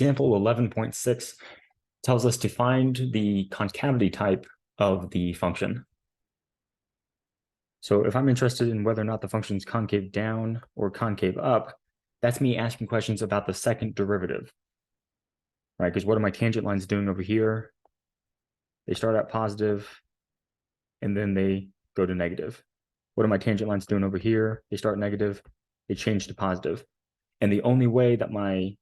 Example 11.6 tells us to find the concavity type of the function. So if I'm interested in whether or not the function is concave down or concave up, that's me asking questions about the second derivative, right? Because what are my tangent lines doing over here? They start out positive, and then they go to negative. What are my tangent lines doing over here? They start negative, they change to positive. And the only way that my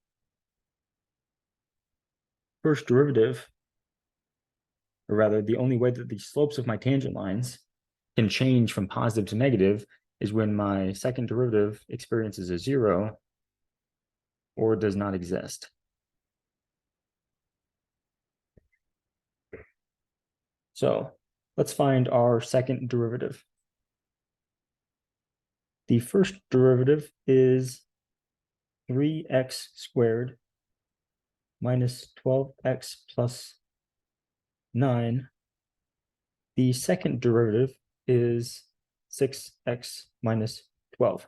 first derivative, or rather the only way that the slopes of my tangent lines can change from positive to negative is when my second derivative experiences a zero or does not exist. So let's find our second derivative. The first derivative is 3x squared minus 12x plus 9. The second derivative is 6x minus 12.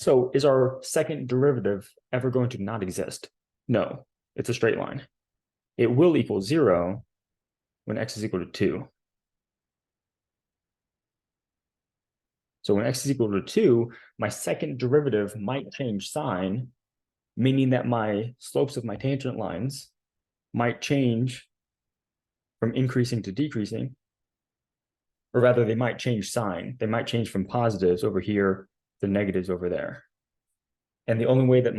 So is our second derivative ever going to not exist? No, it's a straight line. It will equal 0 when x is equal to 2. So when x is equal to 2, my second derivative might change sign, meaning that my slopes of my tangent lines might change from increasing to decreasing, or rather they might change sign. They might change from positives over here to negatives over there. And the only way that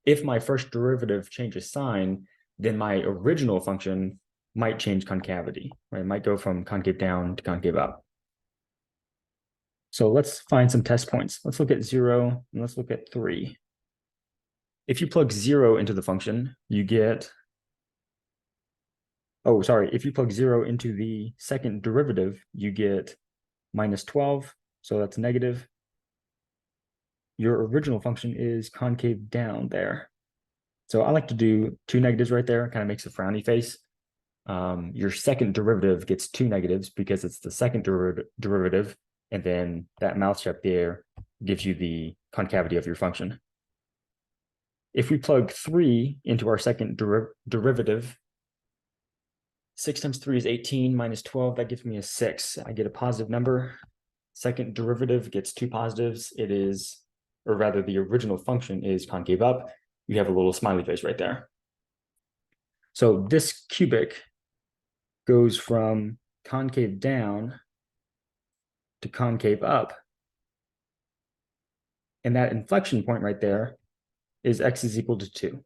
if my first derivative changes sign, then my original function might change concavity, right? It might go from concave down to concave up. So let's find some test points. Let's look at 0 and let's look at 3. If you plug 0 into the function, you get, if you plug 0 into the second derivative, you get minus 12, so that's negative. Your original function is concave down there. So I like to do 2 negatives right there, kind of makes a frowny face. Your second derivative gets 2 negatives because it's the second derivative, and then that mousetrap there gives you the concavity of your function. If we plug 3 into our second derivative, 6 times 3 is 18 minus 12, that gives me a 6. I get a positive number. Second derivative gets 2 positives. It is, or rather the original function is concave up. You have a little smiley face right there. So this cubic goes from concave down to concave up. And that inflection point right there is x is equal to 2.